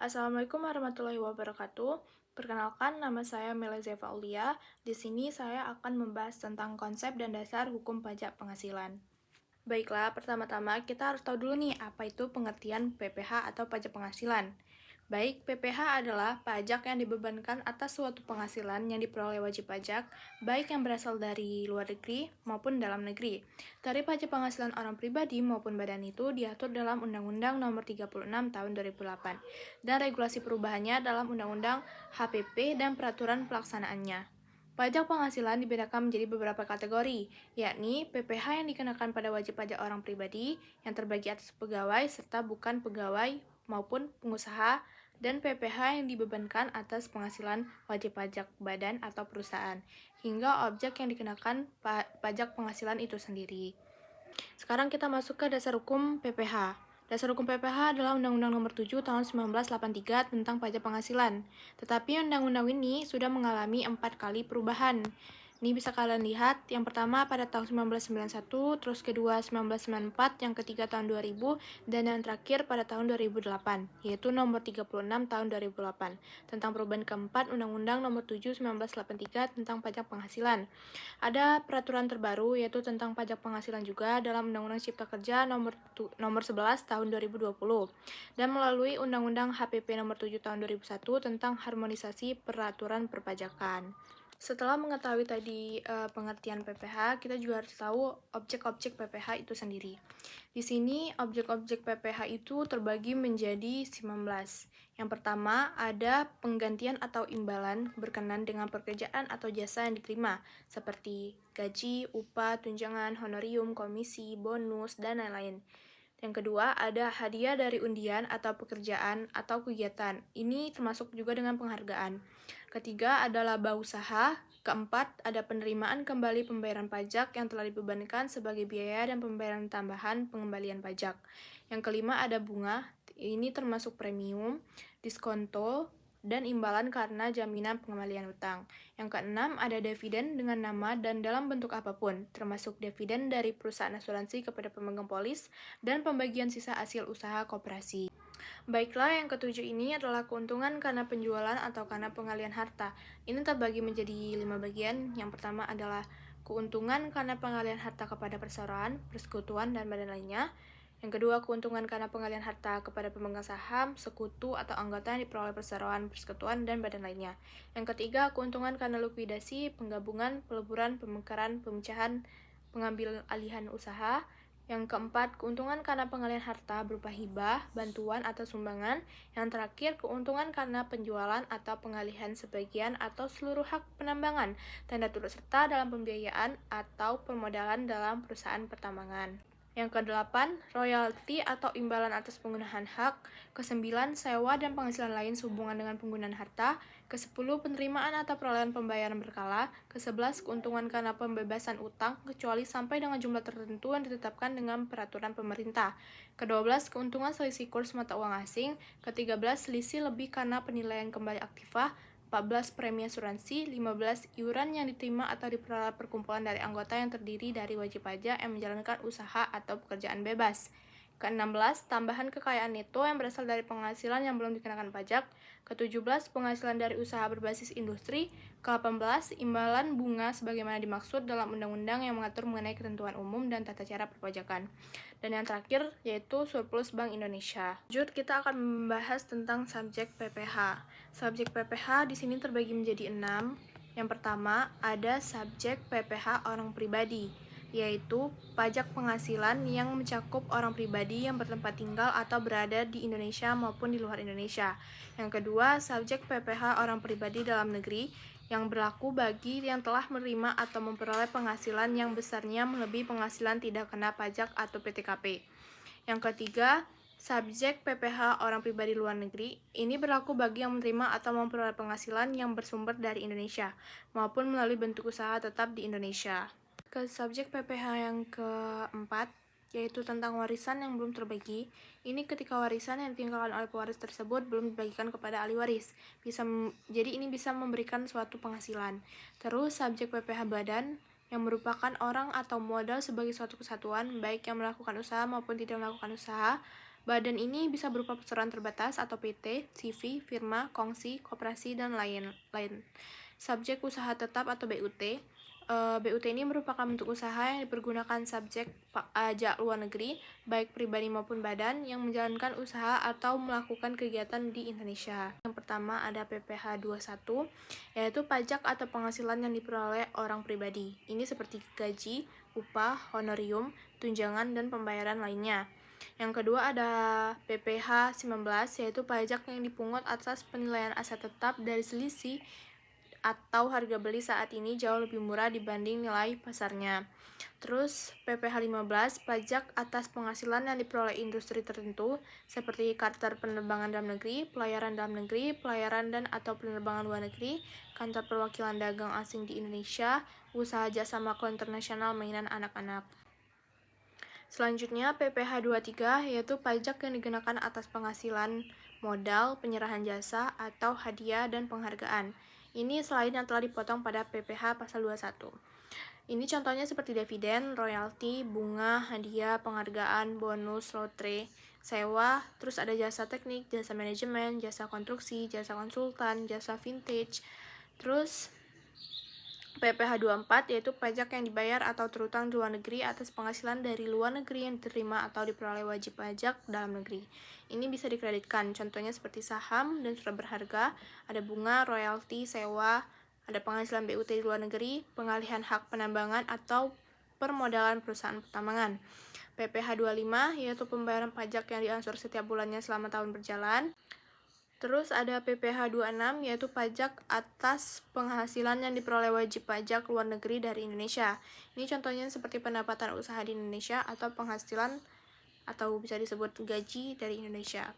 Assalamualaikum warahmatullahi wabarakatuh. Perkenalkan, nama saya Meleza Aulia. Di sini saya akan membahas tentang konsep dan dasar hukum pajak penghasilan. Baiklah, pertama-tama kita harus tahu dulu nih apa itu pengertian PPh atau pajak penghasilan. Baik, PPh adalah pajak yang dibebankan atas suatu penghasilan yang diperoleh wajib pajak, baik yang berasal dari luar negeri maupun dalam negeri. Tarif pajak penghasilan orang pribadi maupun badan itu diatur dalam Undang-Undang Nomor 36 Tahun 2008 dan regulasi perubahannya dalam Undang-Undang HPP dan peraturan pelaksanaannya. Pajak penghasilan dibedakan menjadi beberapa kategori, yakni PPh yang dikenakan pada wajib pajak orang pribadi yang terbagi atas pegawai serta bukan pegawai maupun pengusaha, dan PPh yang dibebankan atas penghasilan wajib pajak badan atau perusahaan, hingga objek yang dikenakan pajak penghasilan itu sendiri. Sekarang kita masuk ke dasar hukum PPh. Dasar hukum PPh adalah Undang-Undang Nomor 7 Tahun 1983 tentang pajak penghasilan. Tetapi undang-undang ini sudah mengalami 4 kali perubahan. Ini bisa kalian lihat, yang pertama pada tahun 1991, terus kedua 1994, yang ketiga tahun 2000, dan yang terakhir pada tahun 2008, yaitu nomor 36 tahun 2008, tentang perubahan keempat Undang-Undang Nomor 7 1983 tentang pajak penghasilan. Ada peraturan terbaru yaitu tentang pajak penghasilan juga dalam Undang-Undang Cipta Kerja nomor 11 tahun 2020 dan melalui Undang-Undang HPP nomor 7 tahun 2001 tentang harmonisasi peraturan perpajakan. Setelah mengetahui tadi pengertian PPh, kita juga harus tahu objek-objek PPh itu sendiri. Di sini objek-objek PPh itu terbagi menjadi 19. Yang pertama ada penggantian atau imbalan berkenan dengan pekerjaan atau jasa yang diterima, seperti gaji, upah, tunjangan, honorium, komisi, bonus, dan lain-lain. Yang kedua, ada hadiah dari undian atau pekerjaan atau kegiatan. Ini termasuk juga dengan penghargaan. Ketiga, ada laba usaha. Keempat, ada penerimaan kembali pembayaran pajak yang telah dibebankan sebagai biaya dan pembayaran tambahan pengembalian pajak. Yang kelima, ada bunga. Ini termasuk premium, diskonto, dan imbalan karena jaminan pengembalian utang. Yang keenam, ada dividen dengan nama dan dalam bentuk apapun, termasuk dividen dari perusahaan asuransi kepada pemegang polis dan pembagian sisa hasil usaha koperasi. Baiklah, yang ketujuh ini adalah keuntungan karena penjualan atau karena pengalihan harta. Ini terbagi menjadi 5 bagian. Yang pertama adalah keuntungan karena pengalihan harta kepada perseroan, persekutuan, dan badan lainnya. Yang kedua, keuntungan karena pengalihan harta kepada pemegang saham, sekutu, atau anggota yang diperoleh perseroan, persekutuan, dan badan lainnya. Yang ketiga, keuntungan karena likuidasi, penggabungan, peleburan, pemekaran, pemecahan, pengambil alihan usaha. Yang keempat, keuntungan karena pengalihan harta berupa hibah, bantuan, atau sumbangan. Yang terakhir, keuntungan karena penjualan atau pengalihan sebagian atau seluruh hak penambangan, tanda turut serta dalam pembiayaan atau permodalan dalam perusahaan pertambangan. Yang kedelapan, royalti atau imbalan atas penggunaan hak. Kesembilan, sewa dan penghasilan lain sehubungan dengan penggunaan harta. Kesepuluh, penerimaan atau perolehan pembayaran berkala. Kesebelas, keuntungan karena pembebasan utang, kecuali sampai dengan jumlah tertentu yang ditetapkan dengan peraturan pemerintah. Kedua belas, keuntungan selisih kurs mata uang asing. Ketiga belas, selisih lebih karena penilaian kembali aktiva. 14 premi asuransi, 15 iuran yang diterima atau diperoleh perkumpulan dari anggota yang terdiri dari wajib pajak yang menjalankan usaha atau pekerjaan bebas. Ke-16, tambahan kekayaan neto yang berasal dari penghasilan yang belum dikenakan pajak. Ke-17, penghasilan dari usaha berbasis industri. Ke-18, imbalan bunga sebagaimana dimaksud dalam undang-undang yang mengatur mengenai ketentuan umum dan tata cara perpajakan. Dan yang terakhir yaitu surplus Bank Indonesia. Lanjut, kita akan membahas tentang subjek PPh. Subjek PPh di sini terbagi menjadi 6. Yang pertama, ada subjek PPh orang pribadi, yaitu pajak penghasilan yang mencakup orang pribadi yang bertempat tinggal atau berada di Indonesia maupun di luar Indonesia. Yang kedua, subjek PPh orang pribadi dalam negeri yang berlaku bagi yang telah menerima atau memperoleh penghasilan yang besarnya melebihi penghasilan tidak kena pajak atau PTKP. Yang ketiga, subjek PPh orang pribadi luar negeri. Ini berlaku bagi yang menerima atau memperoleh penghasilan yang bersumber dari Indonesia maupun melalui bentuk usaha tetap di Indonesia. Ke subjek PPh yang keempat, yaitu tentang warisan yang belum terbagi. Ini ketika warisan yang ditinggalkan oleh pewaris tersebut belum dibagikan kepada ahli waris. Jadi ini bisa memberikan suatu penghasilan. Terus subjek PPh badan yang merupakan orang atau modal sebagai suatu kesatuan, baik yang melakukan usaha maupun tidak melakukan usaha. Badan ini bisa berupa perseroan terbatas atau PT, CV, firma, kongsi, koperasi, dan lain-lain. Subjek usaha tetap atau BUT. BUT ini merupakan bentuk usaha yang dipergunakan subjek pajak luar negeri, baik pribadi maupun badan, yang menjalankan usaha atau melakukan kegiatan di Indonesia. Yang pertama ada PPh 21, yaitu pajak atau penghasilan yang diperoleh orang pribadi. Ini seperti gaji, upah, honorium, tunjangan, dan pembayaran lainnya. Yang kedua ada PPh 19, yaitu pajak yang dipungut atas penilaian aset tetap dari selisih atau harga beli saat ini jauh lebih murah dibanding nilai pasarnya. Terus PPh 15, pajak atas penghasilan yang diperoleh industri tertentu seperti charter penerbangan dalam negeri, pelayaran dalam negeri, pelayaran dan atau penerbangan luar negeri, kantor perwakilan dagang asing di Indonesia, usaha jasa makro internasional mainan anak-anak. Selanjutnya PPh 23, yaitu pajak yang dikenakan atas penghasilan modal, penyerahan jasa, atau hadiah dan penghargaan. Ini selain yang telah dipotong pada PPh pasal 21. Ini contohnya seperti dividen, royalti, bunga, hadiah, penghargaan, bonus, lotre, sewa, terus ada jasa teknik, jasa manajemen, jasa konstruksi, jasa konsultan, jasa vintage, terus PPh 24, yaitu pajak yang dibayar atau terutang di luar negeri atas penghasilan dari luar negeri yang diterima atau diperoleh wajib pajak dalam negeri. Ini bisa dikreditkan, contohnya seperti saham dan surat berharga, ada bunga, royalti, sewa, ada penghasilan BUT di luar negeri, pengalihan hak penambangan atau permodalan perusahaan pertambangan. PPh 25, yaitu pembayaran pajak yang diangsur setiap bulannya selama tahun berjalan. Terus ada PPh 26, yaitu pajak atas penghasilan yang diperoleh wajib pajak luar negeri dari Indonesia. Ini contohnya seperti pendapatan usaha di Indonesia atau penghasilan atau bisa disebut gaji dari Indonesia.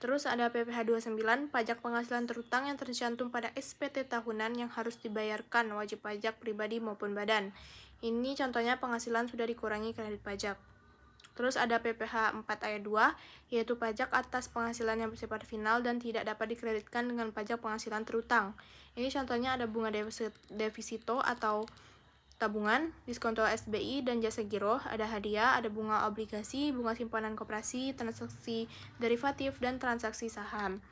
Terus ada PPh 29, pajak penghasilan terutang yang tercantum pada SPT tahunan yang harus dibayarkan wajib pajak pribadi maupun badan. Ini contohnya penghasilan sudah dikurangi kredit pajak. Terus ada PPh 4 ayat 2, yaitu pajak atas penghasilan yang bersifat final dan tidak dapat dikreditkan dengan pajak penghasilan terutang. Ini contohnya ada bunga devisito atau tabungan, diskonto SBI dan jasa giro, ada hadiah, ada bunga obligasi, bunga simpanan koperasi, transaksi derivatif, dan transaksi saham.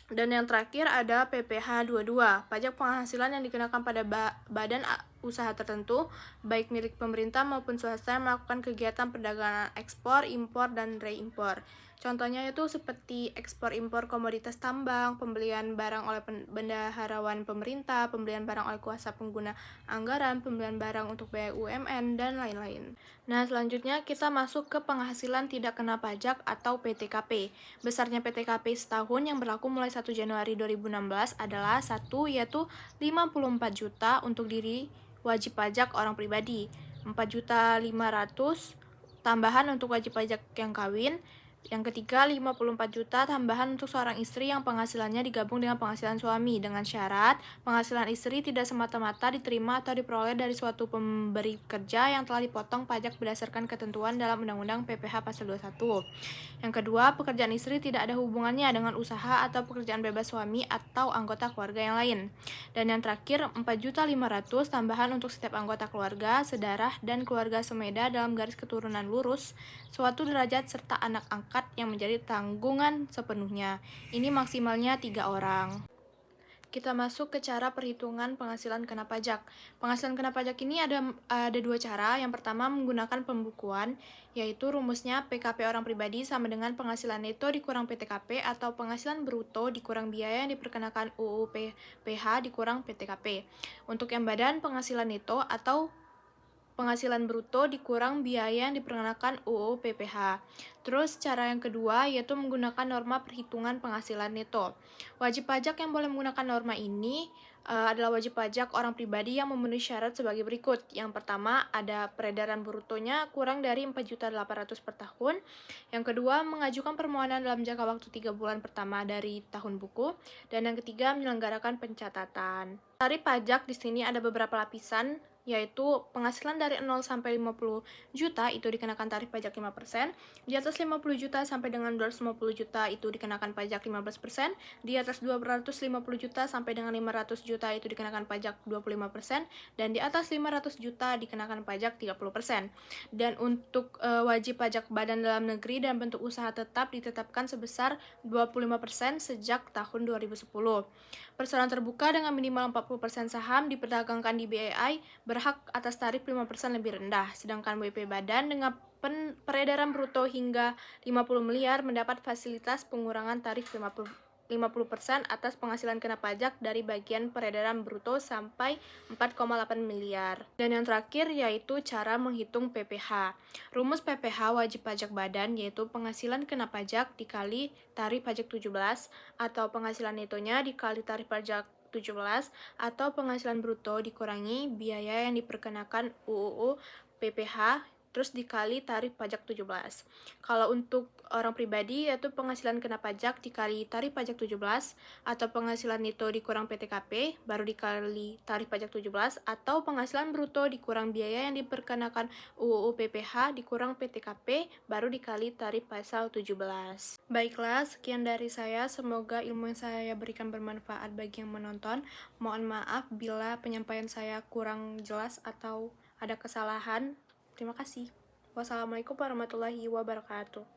Dan yang terakhir ada PPh 22, pajak penghasilan yang dikenakan pada badan usaha tertentu, baik milik pemerintah maupun swasta yang melakukan kegiatan perdagangan ekspor, impor, dan reimpor. Contohnya itu seperti ekspor-impor komoditas tambang, pembelian barang oleh bendaharawan pemerintah, pembelian barang oleh kuasa pengguna anggaran, pembelian barang untuk biaya UMN, dan lain-lain. Nah, selanjutnya kita masuk ke penghasilan tidak kena pajak atau PTKP. Besarnya PTKP setahun yang berlaku mulai 1 Januari 2016 adalah 1, yaitu 54 juta untuk diri wajib pajak orang pribadi, 4.500.000 tambahan untuk wajib pajak yang kawin. Yang ketiga, 54 juta tambahan untuk seorang istri yang penghasilannya digabung dengan penghasilan suami, dengan syarat penghasilan istri tidak semata-mata diterima atau diperoleh dari suatu pemberi kerja yang telah dipotong pajak berdasarkan ketentuan dalam Undang-Undang PPh pasal 21. Yang kedua, pekerjaan istri tidak ada hubungannya dengan usaha atau pekerjaan bebas suami atau anggota keluarga yang lain. Dan yang terakhir, 4.500.000 tambahan untuk setiap anggota keluarga, sedarah, dan keluarga semeda dalam garis keturunan lurus, suatu derajat serta anak angkat yang menjadi tanggungan sepenuhnya. Ini maksimalnya 3 orang. Kita masuk ke cara perhitungan penghasilan kena pajak. Penghasilan kena pajak ini ada 2 cara. Yang pertama menggunakan pembukuan, yaitu rumusnya PKP orang pribadi sama dengan penghasilan neto dikurang PTKP atau penghasilan bruto dikurang biaya yang diperkenakan UU PH dikurang PTKP. Untuk yang badan, penghasilan neto atau penghasilan bruto dikurang biaya yang diperkenakan UU PPh. Terus cara yang kedua yaitu menggunakan norma perhitungan penghasilan neto. Wajib pajak yang boleh menggunakan norma ini adalah wajib pajak orang pribadi yang memenuhi syarat sebagai berikut. Yang pertama ada peredaran brutonya kurang dari 4.800.000 per tahun. Yang kedua mengajukan permohonan dalam jangka waktu 3 bulan pertama dari tahun buku. Dan yang ketiga menyelenggarakan pencatatan. Tarif pajak di sini ada beberapa lapisan. yaitu penghasilan dari 0 sampai 50 juta itu dikenakan tarif pajak 5%, di atas 50 juta sampai dengan 250 juta itu dikenakan pajak 15%, di atas 250 juta sampai dengan 500 juta itu dikenakan pajak 25%, dan di atas 500 juta dikenakan pajak 30%. Dan untuk wajib pajak badan dalam negeri dan bentuk usaha tetap ditetapkan sebesar 25% sejak tahun 2010. Perseroan terbuka dengan minimal 40% saham diperdagangkan di BEI berhak atas tarif 5% lebih rendah, sedangkan WP Badan dengan peredaran bruto hingga 50 miliar mendapat fasilitas pengurangan tarif 50% atas penghasilan kena pajak dari bagian peredaran bruto sampai 4,8 miliar. Dan yang terakhir yaitu cara menghitung PPh. Rumus PPh wajib pajak badan yaitu penghasilan kena pajak dikali tarif pajak 17 atau penghasilan netonya dikali tarif pajak 17 atau penghasilan bruto dikurangi biaya yang diperkenakan UUU PPh terus dikali tarif pajak 17. Kalau untuk orang pribadi yaitu penghasilan kena pajak dikali tarif pajak 17 atau penghasilan neto dikurang PTKP baru dikali tarif pajak 17 atau penghasilan bruto dikurang biaya yang diperkenakan UUU PPh dikurang PTKP baru dikali tarif pasal 17. Baiklah, sekian dari saya. Semoga ilmu yang saya berikan bermanfaat bagi yang menonton. Mohon maaf bila penyampaian saya kurang jelas atau ada kesalahan. Terima kasih. Wassalamualaikum warahmatullahi wabarakatuh.